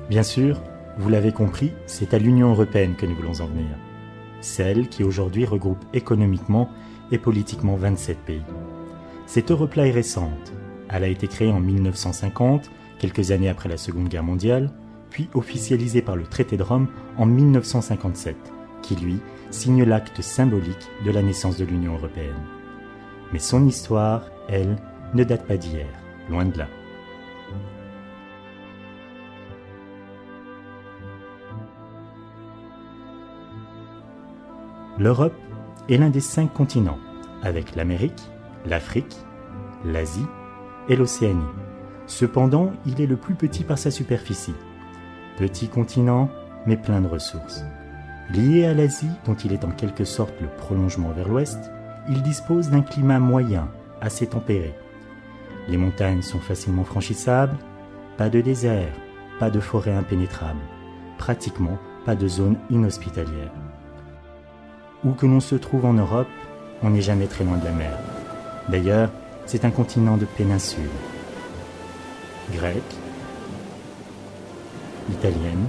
Bien sûr, vous l'avez compris, c'est à l'Union européenne que nous voulons en venir. Celle qui aujourd'hui regroupe économiquement et politiquement 27 pays. Cette Europe-là est récente. Elle a été créée en 1950, quelques années après la Seconde Guerre mondiale, puis officialisée par le traité de Rome en 1957, qui lui signe l'acte symbolique de la naissance de l'Union européenne. Mais son histoire, elle, ne date pas d'hier, loin de là. L'Europe est l'un des 5 continents, avec l'Amérique, l'Afrique, l'Asie et l'Océanie. Cependant, il est le plus petit par sa superficie. Petit continent, mais plein de ressources. Lié à l'Asie, dont il est en quelque sorte le prolongement vers l'ouest, il dispose d'un climat moyen, assez tempéré. Les montagnes sont facilement franchissables, pas de désert, pas de forêt impénétrable, pratiquement pas de zone inhospitalière. Où que l'on se trouve en Europe, on n'est jamais très loin de la mer. D'ailleurs, c'est un continent de péninsules. Grecque, italienne,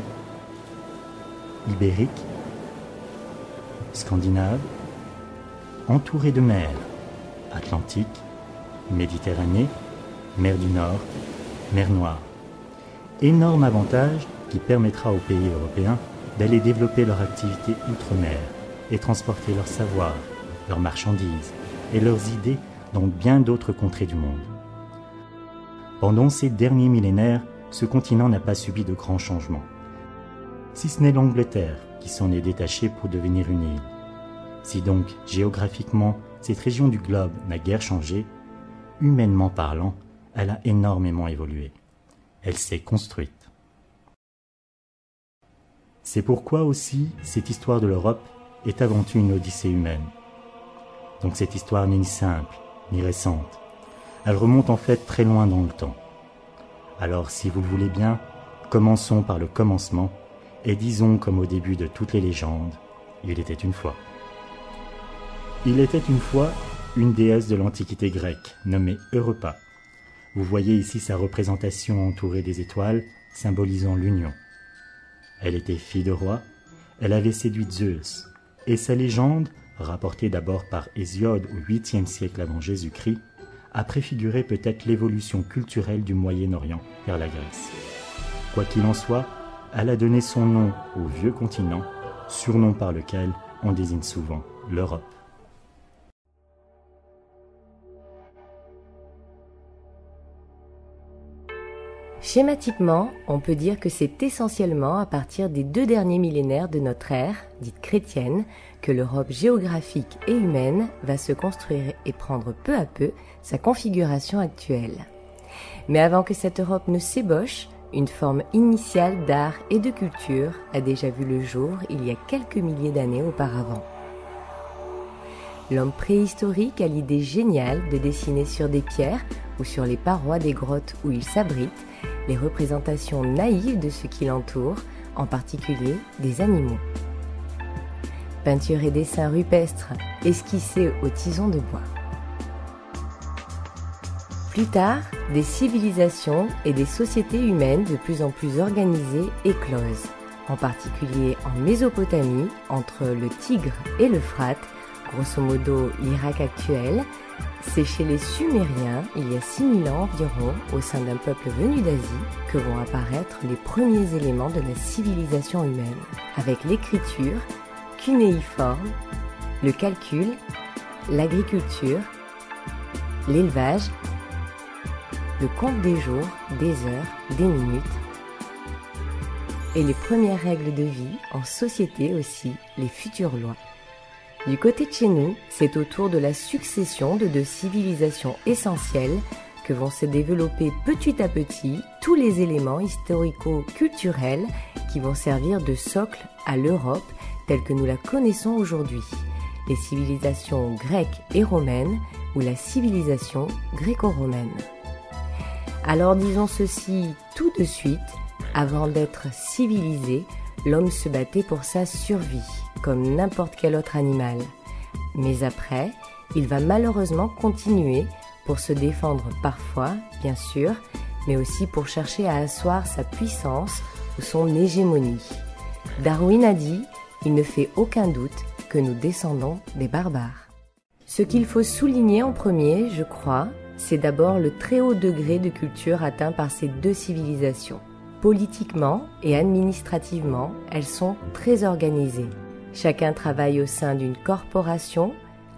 ibérique, scandinave, entouré de mers, Atlantique, Méditerranée, mer du Nord, mer Noire. Énorme avantage qui permettra aux pays européens d'aller développer leur activité outre-mer et transporter leur savoir, leurs marchandises et leurs idées dans bien d'autres contrées du monde. Pendant ces derniers millénaires, ce continent n'a pas subi de grands changements, si ce n'est l'Angleterre qui s'en est détachée pour devenir une île. Si donc, géographiquement, cette région du globe n'a guère changé, humainement parlant, elle a énormément évolué. Elle s'est construite. C'est pourquoi aussi cette histoire de l'Europe est avant tout une odyssée humaine. Donc cette histoire n'est ni simple, ni récente. Elle remonte en fait très loin dans le temps. Alors si vous le voulez bien, commençons par le commencement et disons comme au début de toutes les légendes, il était une fois. Il était une fois une déesse de l'Antiquité grecque nommée Europa. Vous voyez ici sa représentation entourée des étoiles, symbolisant l'union. Elle était fille de roi, elle avait séduit Zeus, et sa légende, rapportée d'abord par Hésiode au 8e siècle avant Jésus-Christ, a préfiguré peut-être l'évolution culturelle du Moyen-Orient vers la Grèce. Quoi qu'il en soit, elle a donné son nom au vieux continent, surnom par lequel on désigne souvent l'Europe. Schématiquement, on peut dire que c'est essentiellement à partir des 2 derniers millénaires de notre ère, dite chrétienne, que l'Europe géographique et humaine va se construire et prendre peu à peu sa configuration actuelle. Mais avant que cette Europe ne s'ébauche, une forme initiale d'art et de culture a déjà vu le jour il y a quelques milliers d'années auparavant. L'homme préhistorique a l'idée géniale de dessiner sur des pierres ou sur les parois des grottes où il s'abrite les représentations naïves de ce qui l'entoure, en particulier des animaux. Peintures et dessins rupestres esquissés au tison de bois. Plus tard, des civilisations et des sociétés humaines de plus en plus organisées éclosent, en particulier en Mésopotamie, entre le Tigre et l'Euphrate, grosso modo l'Irak actuel. C'est chez les Sumériens, il y a 6000 ans environ, au sein d'un peuple venu d'Asie, que vont apparaître les premiers éléments de la civilisation humaine, avec l'écriture, cunéiforme, le calcul, l'agriculture, l'élevage, le compte des jours, des heures, des minutes, et les premières règles de vie, en société aussi, les futures lois. Du côté de chez nous, c'est autour de la succession de 2 civilisations essentielles que vont se développer petit à petit tous les éléments historico-culturels qui vont servir de socle à l'Europe telle que nous la connaissons aujourd'hui, les civilisations grecques et romaines ou la civilisation gréco-romaine. Alors disons ceci tout de suite, avant d'être civilisé, l'homme se battait pour sa survie, comme n'importe quel autre animal. Mais après, il va malheureusement continuer pour se défendre parfois, bien sûr, mais aussi pour chercher à asseoir sa puissance ou son hégémonie. Darwin a dit « Il ne fait aucun doute que nous descendons des barbares ». Ce qu'il faut souligner en premier, je crois, c'est d'abord le très haut degré de culture atteint par ces deux civilisations. Politiquement et administrativement, elles sont très organisées. Chacun travaille au sein d'une corporation.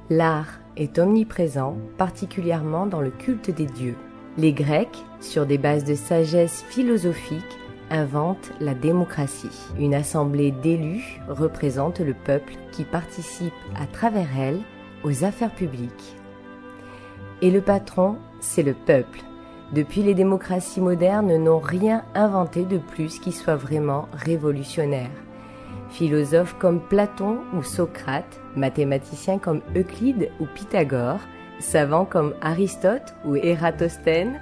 L'art est omniprésent, particulièrement dans le culte des dieux. Les Grecs, sur des bases de sagesse philosophique, inventent la démocratie. Une assemblée d'élus représente le peuple qui participe à travers elle aux affaires publiques. Et le patron, c'est le peuple. Depuis, les démocraties modernes n'ont rien inventé de plus qui soit vraiment révolutionnaire. Philosophes comme Platon ou Socrate, mathématiciens comme Euclide ou Pythagore, savants comme Aristote ou Ératosthène,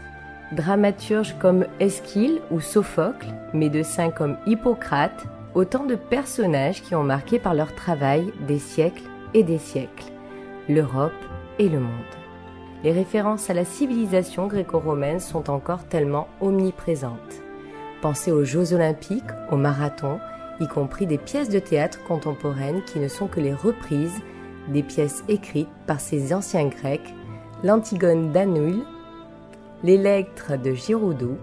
dramaturges comme Eschyle ou Sophocle, médecins comme Hippocrate, autant de personnages qui ont marqué par leur travail des siècles et des siècles, l'Europe et le monde. Les références à la civilisation gréco-romaine sont encore tellement omniprésentes. Pensez aux Jeux Olympiques, au marathon, y compris des pièces de théâtre contemporaines qui ne sont que les reprises des pièces écrites par ces anciens Grecs, l'Antigone d'Annule, l'Électre de Giroudou.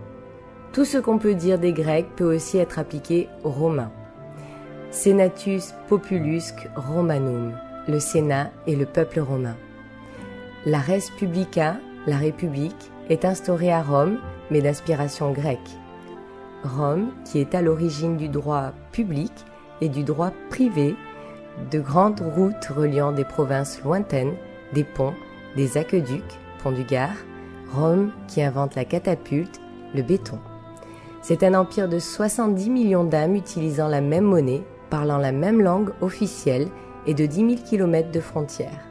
Tout ce qu'on peut dire des Grecs peut aussi être appliqué aux Romains. Senatus populusque Romanum, le Sénat et le peuple romain. La res publica, la République, est instaurée à Rome, mais d'inspiration grecque. Rome, qui est à l'origine du droit public et du droit privé, de grandes routes reliant des provinces lointaines, des ponts, des aqueducs, pont du Gard, Rome qui invente la catapulte, le béton. C'est un empire de 70 millions d'âmes utilisant la même monnaie, parlant la même langue officielle et de 10 000 km de frontières.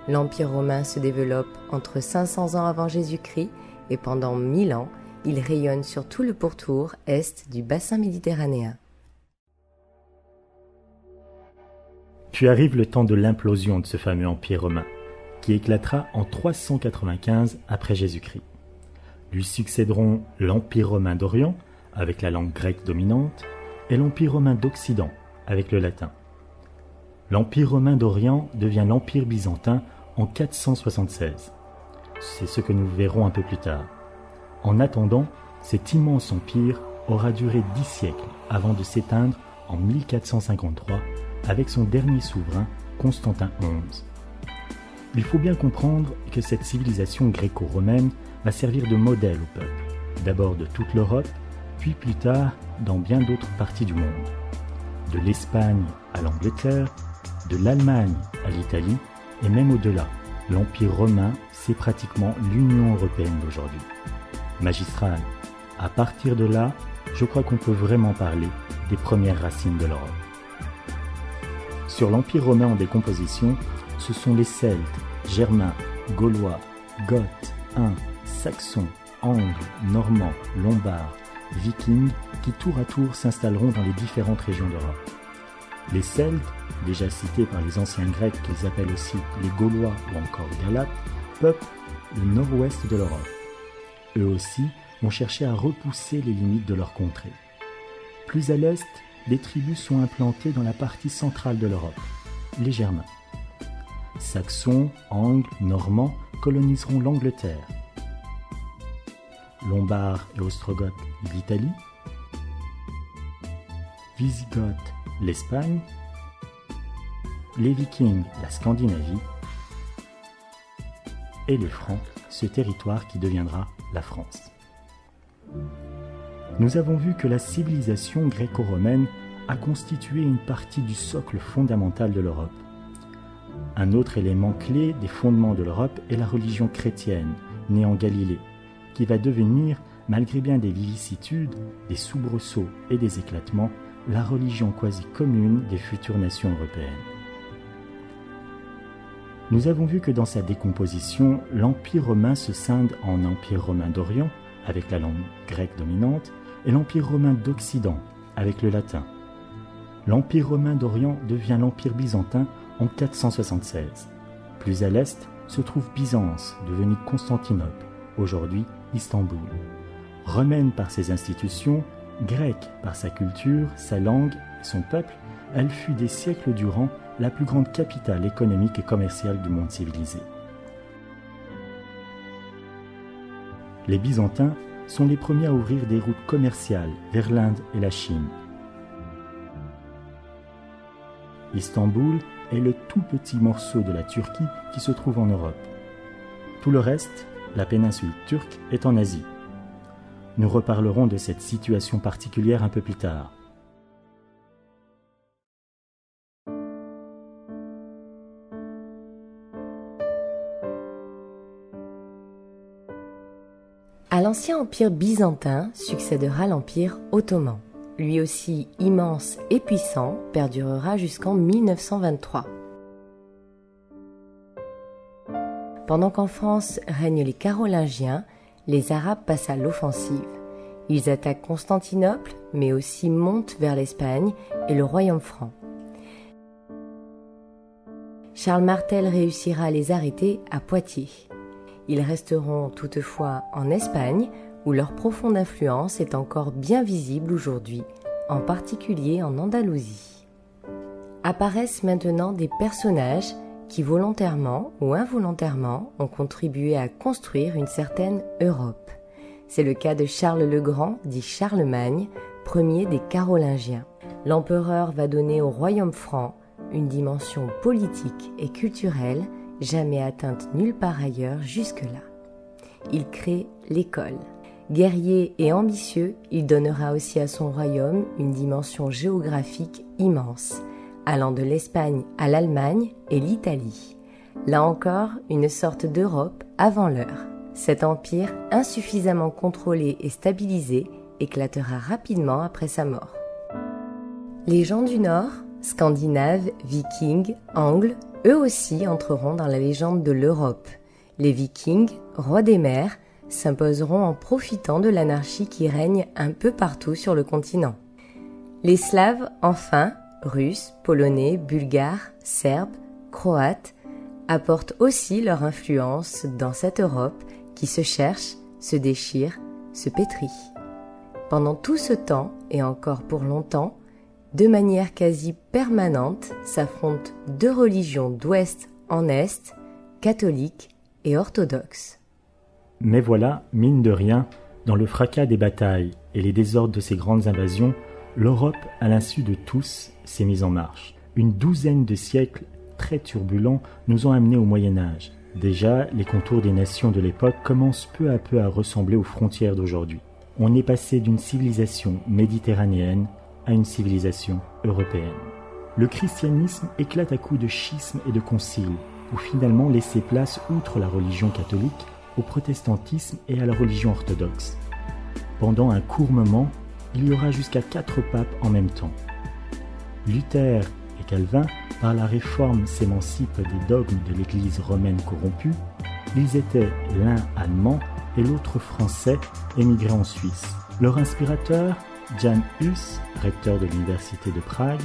L'Empire romain se développe entre 500 ans avant Jésus-Christ et pendant 1000 ans, il rayonne sur tout le pourtour est du bassin méditerranéen. Puis arrive le temps de l'implosion de ce fameux Empire romain, qui éclatera en 395 après Jésus-Christ. Lui succéderont l'Empire romain d'Orient, avec la langue grecque dominante, et l'Empire romain d'Occident, avec le latin. L'Empire romain d'Orient devient l'Empire byzantin en 476. C'est ce que nous verrons un peu plus tard. En attendant, cet immense empire aura duré 10 siècles avant de s'éteindre en 1453 avec son dernier souverain, Constantin XI. Il faut bien comprendre que cette civilisation gréco-romaine va servir de modèle au peuple, d'abord de toute l'Europe, puis plus tard dans bien d'autres parties du monde. De l'Espagne à l'Angleterre, de l'Allemagne à l'Italie, et même au-delà, l'Empire romain, c'est pratiquement l'Union européenne d'aujourd'hui. Magistrale, à partir de là, je crois qu'on peut vraiment parler des premières racines de l'Europe. Sur l'Empire romain en décomposition, ce sont les Celtes, Germains, Gaulois, Goths, Huns, Saxons, Angles, Normands, Lombards, Vikings qui tour à tour s'installeront dans les différentes régions d'Europe. Les Celtes, déjà cités par les anciens Grecs qu'ils appellent aussi les Gaulois ou encore Galates, peuplent le nord-ouest de l'Europe. Eux aussi vont chercher à repousser les limites de leur contrée. Plus à l'est, des tribus sont implantées dans la partie centrale de l'Europe, les Germains. Saxons, Angles, Normands coloniseront l'Angleterre. Lombards et Ostrogoths, l'Italie. Wisigoths, l'Espagne. Les Vikings, la Scandinavie. Et les Francs, ce territoire qui deviendra la France. Nous avons vu que la civilisation gréco-romaine a constitué une partie du socle fondamental de l'Europe. Un autre élément clé des fondements de l'Europe est la religion chrétienne, née en Galilée, qui va devenir, malgré bien des vicissitudes, des soubresauts et des éclatements, la religion quasi commune des futures nations européennes. Nous avons vu que dans sa décomposition, l'Empire romain se scinde en Empire romain d'Orient, avec la langue grecque dominante, et l'Empire romain d'Occident, avec le latin. L'Empire romain d'Orient devient l'Empire byzantin en 476. Plus à l'est se trouve Byzance, devenue Constantinople, aujourd'hui Istanbul. Romaine par ses institutions, Grecque par sa culture, sa langue, son peuple, elle fut des siècles durant la plus grande capitale économique et commerciale du monde civilisé. Les Byzantins sont les premiers à ouvrir des routes commerciales vers l'Inde et la Chine. Istanbul est le tout petit morceau de la Turquie qui se trouve en Europe. Tout le reste, la péninsule turque, est en Asie. Nous reparlerons de cette situation particulière un peu plus tard. À l'ancien empire byzantin succédera l'empire ottoman. Lui aussi immense et puissant, perdurera jusqu'en 1923. Pendant qu'en France règnent les Carolingiens, les Arabes passent à l'offensive. Ils attaquent Constantinople, mais aussi montent vers l'Espagne et le royaume franc. Charles Martel réussira à les arrêter à Poitiers. Ils resteront toutefois en Espagne, où leur profonde influence est encore bien visible aujourd'hui, en particulier en Andalousie. Apparaissent maintenant des personnages qui volontairement ou involontairement ont contribué à construire une certaine Europe. C'est le cas de Charles le Grand, dit Charlemagne, premier des Carolingiens. L'empereur va donner au royaume franc une dimension politique et culturelle jamais atteinte nulle part ailleurs jusque-là. Il crée l'école. Guerrier et ambitieux, il donnera aussi à son royaume une dimension géographique immense, allant de l'Espagne à l'Allemagne et l'Italie. Là encore, une sorte d'Europe avant l'heure. Cet empire, insuffisamment contrôlé et stabilisé, éclatera rapidement après sa mort. Les gens du Nord, Scandinaves, Vikings, Angles, eux aussi entreront dans la légende de l'Europe. Les Vikings, rois des mers, s'imposeront en profitant de l'anarchie qui règne un peu partout sur le continent. Les Slaves, enfin, Russes, Polonais, Bulgares, Serbes, Croates, apportent aussi leur influence dans cette Europe qui se cherche, se déchire, se pétrit. Pendant tout ce temps, et encore pour longtemps, de manière quasi permanente s'affrontent deux religions d'ouest en est, catholiques et orthodoxes. Mais voilà, mine de rien, dans le fracas des batailles et les désordres de ces grandes invasions, l'Europe, à l'insu de tous, s'est mise en marche. Une douzaine de siècles très turbulents nous ont amenés au Moyen-Âge. Déjà, les contours des nations de l'époque commencent peu à peu à ressembler aux frontières d'aujourd'hui. On est passé d'une civilisation méditerranéenne à une civilisation européenne. Le christianisme éclate à coups de schismes et de conciles, pour finalement laisser place, outre la religion catholique, au protestantisme et à la religion orthodoxe. Pendant un court moment, il y aura jusqu'à 4 papes en même temps. Luther et Calvin, par la réforme, s'émancipent des dogmes de l'Église romaine corrompue. Ils étaient l'un allemand et l'autre français, émigrés en Suisse. Leur inspirateur, Jan Hus, recteur de l'université de Prague,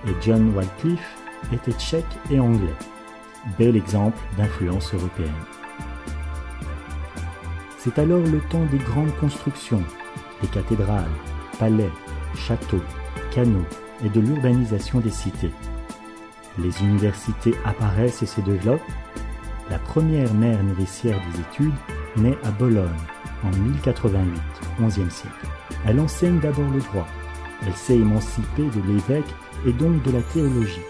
et John Wycliffe étaient tchèques et anglais. Bel exemple d'influence européenne. C'est alors le temps des grandes constructions, des cathédrales, palais, châteaux, canaux et de l'urbanisation des cités. Les universités apparaissent et se développent. La première mère nourricière des études naît à Bologne en 1088, 11e siècle. Elle enseigne d'abord le droit. Elle s'est émancipée de l'évêque et donc de la théologie.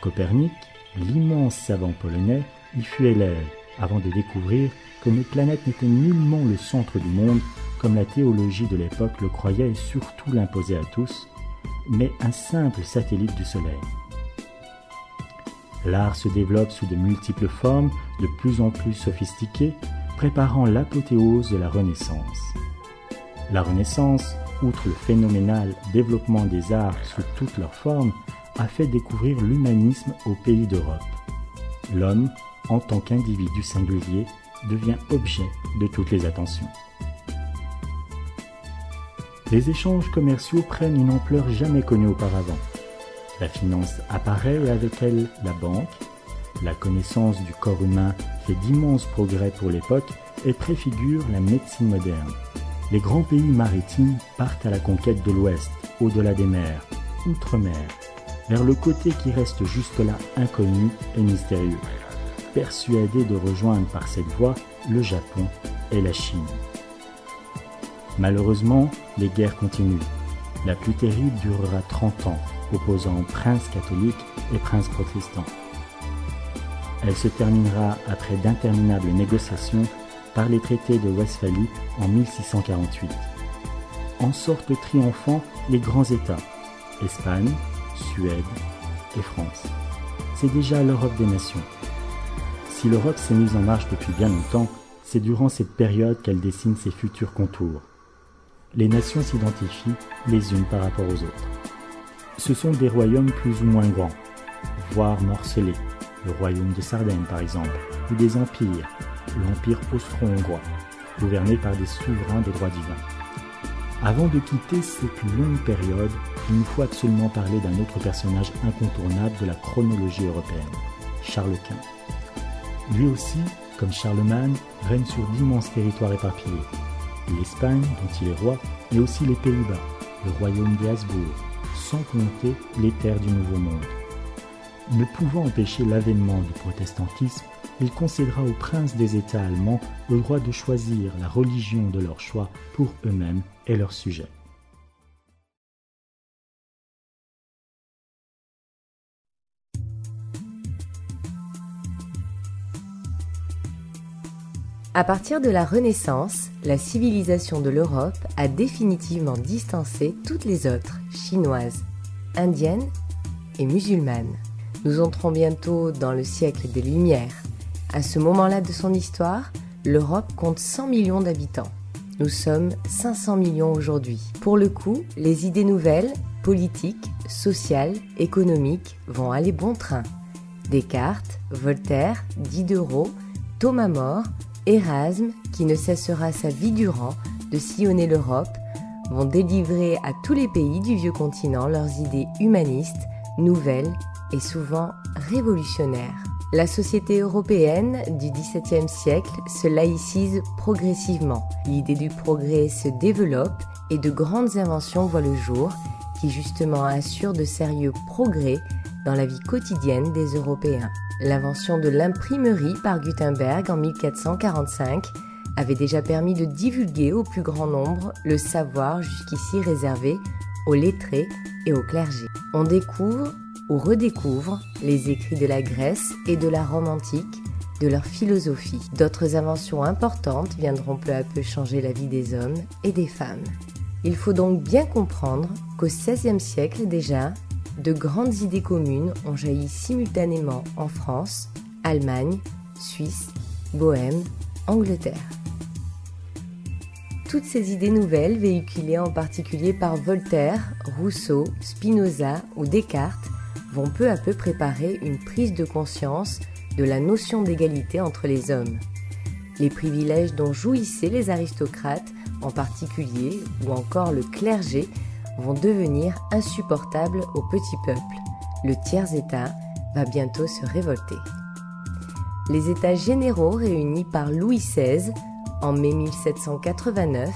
Copernic, l'immense savant polonais, y fut élève avant de découvrir que notre planète n'était nullement le centre du monde comme la théologie de l'époque le croyait et surtout l'imposait à tous, mais un simple satellite du Soleil. L'art se développe sous de multiples formes, de plus en plus sophistiquées, préparant l'apothéose de la Renaissance. La Renaissance, outre le phénoménal développement des arts sous toutes leurs formes, a fait découvrir l'humanisme aux pays d'Europe. L'homme, en tant qu'individu singulier, devient objet de toutes les attentions. Les échanges commerciaux prennent une ampleur jamais connue auparavant. La finance apparaît et avec elle la banque. La connaissance du corps humain fait d'immenses progrès pour l'époque et préfigure la médecine moderne. les grands pays maritimes partent à la conquête de l'Ouest, au-delà des mers, outre-mer, vers le côté qui reste jusque-là inconnu et mystérieux, persuadés de rejoindre par cette voie le Japon et la Chine. Malheureusement, les guerres continuent. La plus terrible durera 30 ans, opposant princes catholiques et princes protestants. Elle se terminera après d'interminables négociations par les traités de Westphalie en 1648. En sortent triomphant les grands États, Espagne, Suède et France. C'est déjà l'Europe des nations. Si l'Europe s'est mise en marche depuis bien longtemps, c'est durant cette période qu'elle dessine ses futurs contours. Les nations s'identifient les unes par rapport aux autres. Ce sont des royaumes plus ou moins grands, voire morcelés, le royaume de Sardaigne par exemple, ou des empires, l'empire austro-hongrois, gouverné par des souverains de droit divin. Avant de quitter cette longue période, il nous faut absolument parler d'un autre personnage incontournable de la chronologie européenne, Charles Quint. Lui aussi, comme Charlemagne, règne sur d'immenses territoires éparpillés. L'Espagne, dont il est roi, mais aussi les Pays-Bas, le royaume des Habsbourg, sans compter les terres du Nouveau Monde. Ne pouvant empêcher l'avènement du protestantisme, il concédera aux princes des États allemands le droit de choisir la religion de leur choix pour eux-mêmes et leurs sujets. À partir de la Renaissance, la civilisation de l'Europe a définitivement distancé toutes les autres, chinoises, indiennes et musulmanes. Nous entrons bientôt dans le siècle des Lumières. À ce moment-là de son histoire, l'Europe compte 100 millions d'habitants. Nous sommes 500 millions aujourd'hui. Pour le coup, les idées nouvelles, politiques, sociales, économiques vont aller bon train. Descartes, Voltaire, Diderot, Thomas More, Erasme, qui ne cessera sa vie durant de sillonner l'Europe, vont délivrer à tous les pays du vieux continent leurs idées humanistes, nouvelles et souvent révolutionnaires. La société européenne du XVIIe siècle se laïcise progressivement. L'idée du progrès se développe et de grandes inventions voient le jour qui justement assurent de sérieux progrès dans la vie quotidienne des Européens. L'invention de l'imprimerie par Gutenberg en 1445 avait déjà permis de divulguer au plus grand nombre le savoir jusqu'ici réservé aux lettrés et au clergé. On découvre ou redécouvre les écrits de la Grèce et de la Rome antique, de leur philosophie. D'autres inventions importantes viendront peu à peu changer la vie des hommes et des femmes. Il faut donc bien comprendre qu'au XVIe siècle déjà, de grandes idées communes ont jailli simultanément en France, Allemagne, Suisse, Bohême, Angleterre. Toutes ces idées nouvelles, véhiculées en particulier par Voltaire, Rousseau, Spinoza ou Descartes, vont peu à peu préparer une prise de conscience de la notion d'égalité entre les hommes. Les privilèges dont jouissaient les aristocrates en particulier, ou encore le clergé, vont devenir insupportables au petit peuple. Le tiers-état va bientôt se révolter. Les États généraux réunis par Louis XVI en mai 1789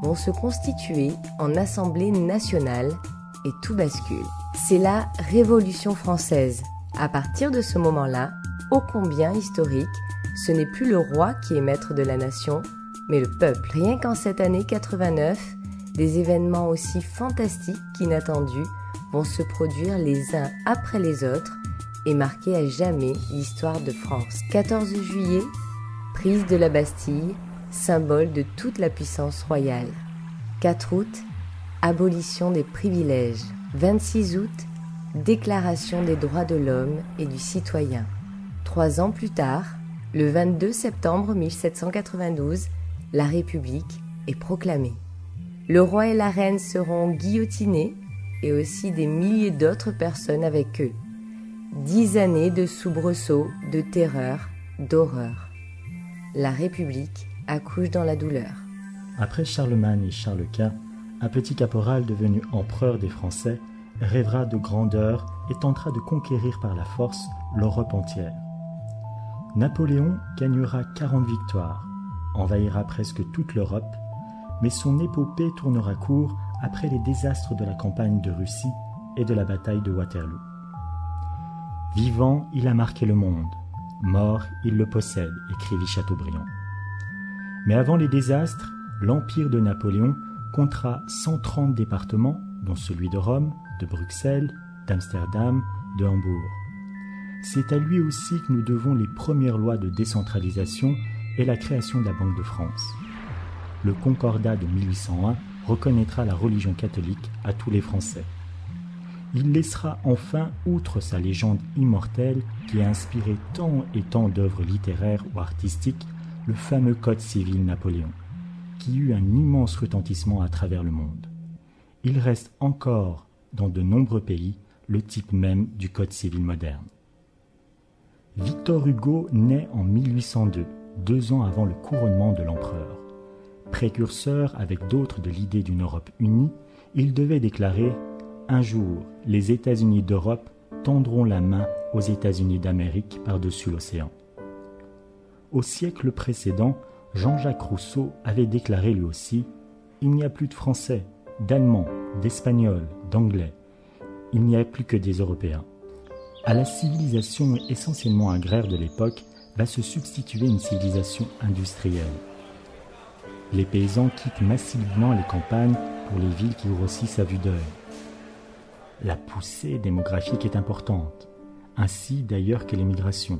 vont se constituer en Assemblée nationale et tout bascule. C'est la Révolution française. À partir de ce moment-là, ô combien historique, ce n'est plus le roi qui est maître de la nation, mais le peuple. Rien qu'en cette année 89, des événements aussi fantastiques qu'inattendus vont se produire les uns après les autres et marquer à jamais l'histoire de France. 14 juillet, prise de la Bastille, symbole de toute la puissance royale. 4 août, abolition des privilèges. 26 août, déclaration des droits de l'homme et du citoyen. 3 ans plus tard, le 22 septembre 1792, la République est proclamée. Le roi et la reine seront guillotinés et aussi des milliers d'autres personnes avec eux. 10 années de soubresauts, de terreur, d'horreur. La République accouche dans la douleur. Après Charlemagne et Charles Quint, un petit caporal devenu empereur des Français rêvera de grandeur et tentera de conquérir par la force l'Europe entière. Napoléon gagnera 40 victoires, envahira presque toute l'Europe, mais son épopée tournera court après les désastres de la campagne de Russie et de la bataille de Waterloo. Vivant, il a marqué le monde. Mort, il le possède, écrivit Chateaubriand. Mais avant les désastres, l'empire de Napoléon comptera 130 départements, dont celui de Rome, de Bruxelles, d'Amsterdam, de Hambourg. C'est à lui aussi que nous devons les premières lois de décentralisation et la création de la Banque de France. Le Concordat de 1801 reconnaîtra la religion catholique à tous les Français. Il laissera enfin, outre sa légende immortelle qui a inspiré tant et tant d'œuvres littéraires ou artistiques, le fameux Code civil Napoléon, qui eut un immense retentissement à travers le monde. Il reste encore, dans de nombreux pays, le type même du Code civil moderne. Victor Hugo naît en 1802, 2 ans avant le couronnement de l'empereur. Précurseur avec d'autres de l'idée d'une Europe unie, il devait déclarer « Un jour, les États-Unis d'Europe tendront la main aux États-Unis d'Amérique par-dessus l'océan. » Au siècle précédent, Jean-Jacques Rousseau avait déclaré lui aussi « Il n'y a plus de Français, d'Allemands, d'Espagnols, d'Anglais. Il n'y a plus que des Européens. » À la civilisation essentiellement agraire de l'époque va se substituer une civilisation industrielle. Les paysans quittent massivement les campagnes pour les villes qui grossissent à vue d'œil. La poussée démographique est importante, ainsi d'ailleurs que l'émigration.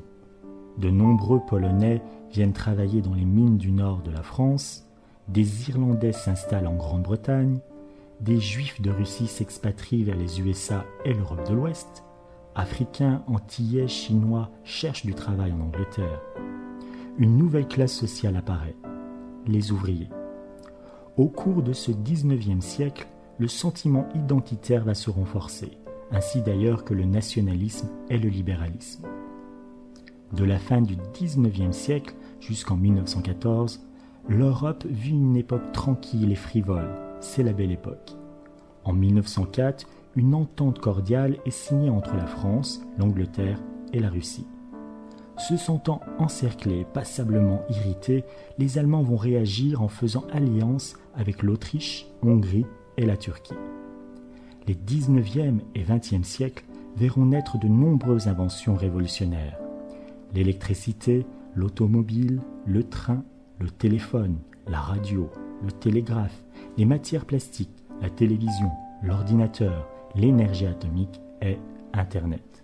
De nombreux Polonais viennent travailler dans les mines du nord de la France, des Irlandais s'installent en Grande-Bretagne, des Juifs de Russie s'expatrient vers les USA et l'Europe de l'Ouest, Africains, Antillais, Chinois cherchent du travail en Angleterre. Une nouvelle classe sociale apparaît, les ouvriers. Au cours de ce 19e siècle, le sentiment identitaire va se renforcer, ainsi d'ailleurs que le nationalisme et le libéralisme. De la fin du 19e siècle jusqu'en 1914, l'Europe vit une époque tranquille et frivole, c'est la belle époque. En 1904, une entente cordiale est signée entre la France, l'Angleterre et la Russie. Se sentant encerclés, passablement irrités, les Allemands vont réagir en faisant alliance avec l'Autriche, Hongrie et la Turquie. Les 19e et 20e siècles verront naître de nombreuses inventions révolutionnaires. L'électricité, l'automobile, le train, le téléphone, la radio, le télégraphe, les matières plastiques, la télévision, l'ordinateur, l'énergie atomique et Internet.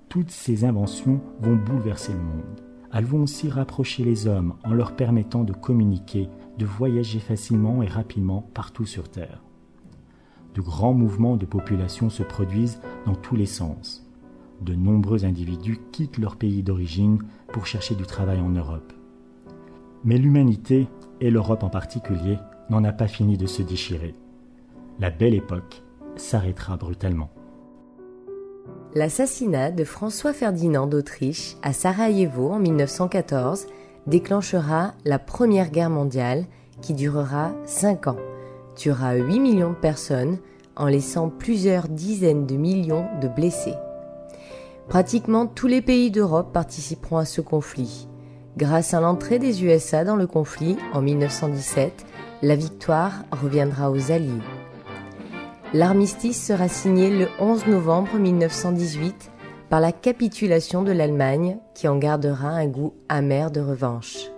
Toutes ces inventions vont bouleverser le monde. Elles vont aussi rapprocher les hommes en leur permettant de communiquer, de voyager facilement et rapidement partout sur Terre. De grands mouvements de population se produisent dans tous les sens. De nombreux individus quittent leur pays d'origine pour chercher du travail en Europe. Mais l'humanité, et l'Europe en particulier, n'en a pas fini de se déchirer. La belle époque s'arrêtera brutalement. L'assassinat de François-Ferdinand d'Autriche à Sarajevo en 1914 déclenchera la Première Guerre mondiale qui durera 5 ans, tuera 8 millions de personnes en laissant plusieurs dizaines de millions de blessés. Pratiquement tous les pays d'Europe participeront à ce conflit. Grâce à l'entrée des USA dans le conflit en 1917, la victoire reviendra aux Alliés. L'armistice sera signé le 11 novembre 1918 par la capitulation de l'Allemagne qui en gardera un goût amer de revanche.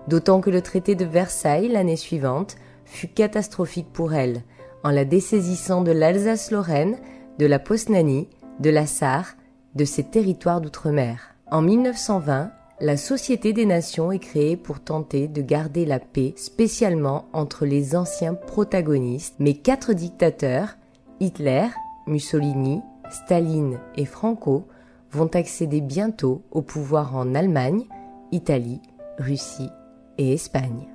D'autant que le traité de Versailles l'année suivante fut catastrophique pour elle, en la dessaisissant de l'Alsace-Lorraine, de la Posnanie, de la Sarre, de ses territoires d'outre-mer. En 1920, la Société des Nations est créée pour tenter de garder la paix spécialement entre les anciens protagonistes, mais 4 dictateurs, Hitler, Mussolini, Staline et Franco, vont accéder bientôt au pouvoir en Allemagne, Italie, Russie et Espagne.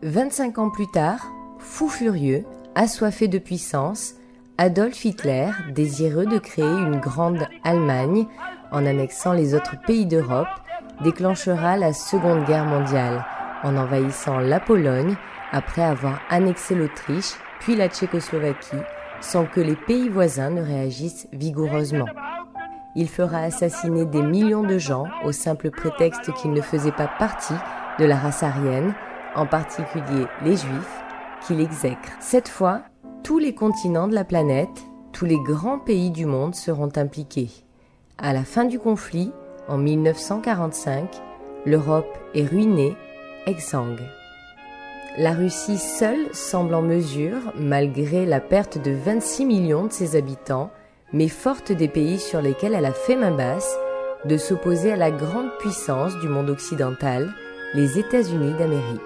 25 ans plus tard, fou furieux, assoiffé de puissance, Adolf Hitler, désireux de créer une grande Allemagne en annexant les autres pays d'Europe, déclenchera la Seconde Guerre mondiale en envahissant la Pologne après avoir annexé l'Autriche puis la Tchécoslovaquie sans que les pays voisins ne réagissent vigoureusement. Il fera assassiner des millions de gens au simple prétexte qu'ils ne faisaient pas partie de la race aryenne en particulier les Juifs, qui l'exècrent. Cette fois, tous les continents de la planète, tous les grands pays du monde seront impliqués. À la fin du conflit, en 1945, l'Europe est ruinée, exsangue. La Russie seule semble en mesure, malgré la perte de 26 millions de ses habitants, mais forte des pays sur lesquels elle a fait main basse, de s'opposer à la grande puissance du monde occidental, les États-Unis d'Amérique.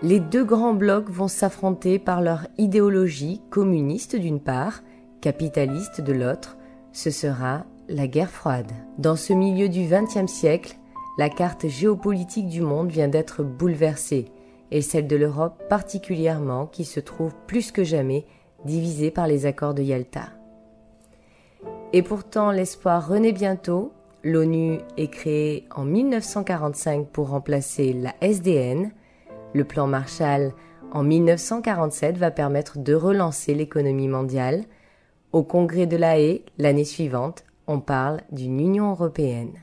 Les deux grands blocs vont s'affronter par leur idéologie communiste d'une part, capitaliste de l'autre. Ce sera la guerre froide. Dans ce milieu du XXe siècle, la carte géopolitique du monde vient d'être bouleversée, et celle de l'Europe particulièrement, qui se trouve plus que jamais divisée par les accords de Yalta. Et pourtant, l'espoir renaît bientôt. L'ONU est créée en 1945 pour remplacer la SDN. Le plan Marshall en 1947 va permettre de relancer l'économie mondiale. Au congrès de La Haye, l'année suivante, on parle d'une Union européenne.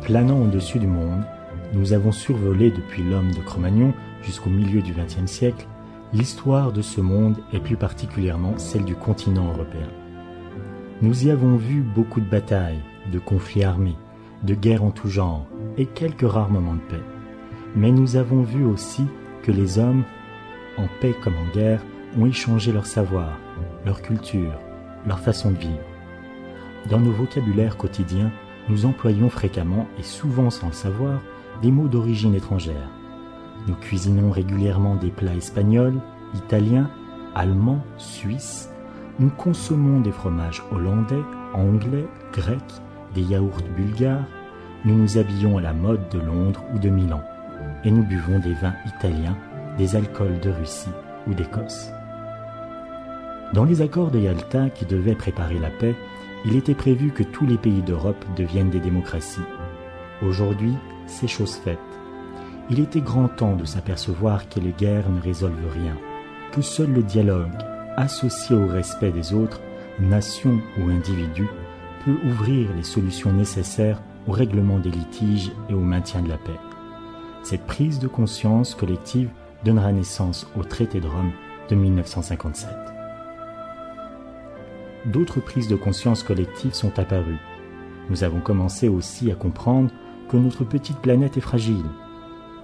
Planant au-dessus du monde, nous avons survolé depuis l'homme de Cro-Magnon jusqu'au milieu du XXe siècle l'histoire de ce monde et plus particulièrement celle du continent européen. Nous y avons vu beaucoup de batailles, de conflits armés, de guerres en tout genre et quelques rares moments de paix. Mais nous avons vu aussi que les hommes, en paix comme en guerre, ont échangé leur savoir, leur culture, leur façon de vivre. Dans nos vocabulaires quotidiens, nous employons fréquemment, et souvent sans le savoir, des mots d'origine étrangère. Nous cuisinons régulièrement des plats espagnols, italiens, allemands, suisses. Nous consommons des fromages hollandais, anglais, grecs, des yaourts bulgares. Nous nous habillons à la mode de Londres ou de Milan. Et nous buvons des vins italiens, des alcools de Russie ou d'Écosse. Dans les accords de Yalta qui devaient préparer la paix, il était prévu que tous les pays d'Europe deviennent des démocraties. Aujourd'hui, c'est chose faite. Il était grand temps de s'apercevoir que les guerres ne résolvent rien, que seul le dialogue, associé au respect des autres, nations ou individus, peut ouvrir les solutions nécessaires au règlement des litiges et au maintien de la paix. Cette prise de conscience collective donnera naissance au traité de Rome de 1957. D'autres prises de conscience collectives sont apparues. Nous avons commencé aussi à comprendre que notre petite planète est fragile,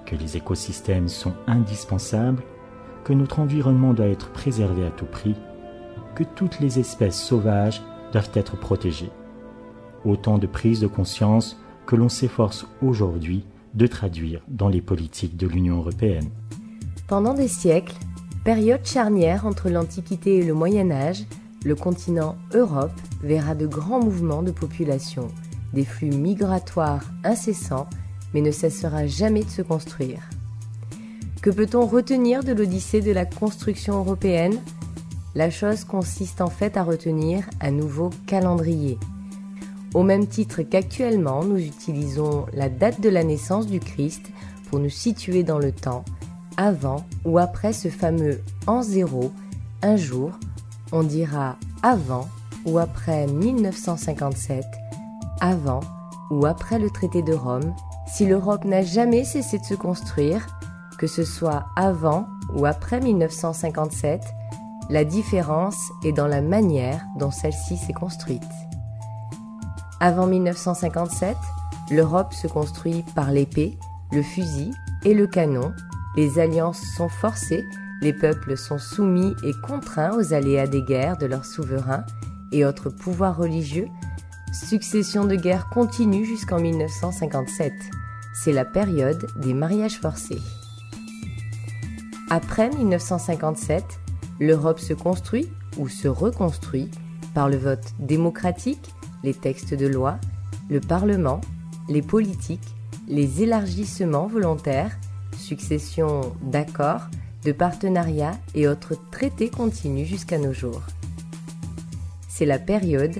que les écosystèmes sont indispensables, que notre environnement doit être préservé à tout prix, que toutes les espèces sauvages doivent être protégées. Autant de prises de conscience que l'on s'efforce aujourd'hui de traduire dans les politiques de l'Union européenne. Pendant des siècles, période charnière entre l'Antiquité et le Moyen-Âge, le continent Europe verra de grands mouvements de population, des flux migratoires incessants, mais ne cessera jamais de se construire. Que peut-on retenir de l'odyssée de la construction européenne ? La chose consiste en fait à retenir un nouveau calendrier. Au même titre qu'actuellement, nous utilisons la date de la naissance du Christ pour nous situer dans le temps, avant ou après ce fameux an zéro, un jour, on dira avant ou après 1957, avant ou après le traité de Rome, si l'Europe n'a jamais cessé de se construire, que ce soit avant ou après 1957, la différence est dans la manière dont celle-ci s'est construite. Avant 1957, l'Europe se construit par l'épée, le fusil et le canon. Les alliances sont forcées, les peuples sont soumis et contraints aux aléas des guerres de leurs souverains et autres pouvoirs religieux. Succession de guerres continue jusqu'en 1957. C'est la période des mariages forcés. Après 1957, l'Europe se construit ou se reconstruit par le vote démocratique, les textes de loi, le Parlement, les politiques, les élargissements volontaires, succession d'accords, de partenariats et autres traités continuent jusqu'à nos jours. C'est la période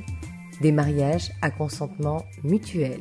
des mariages à consentement mutuel.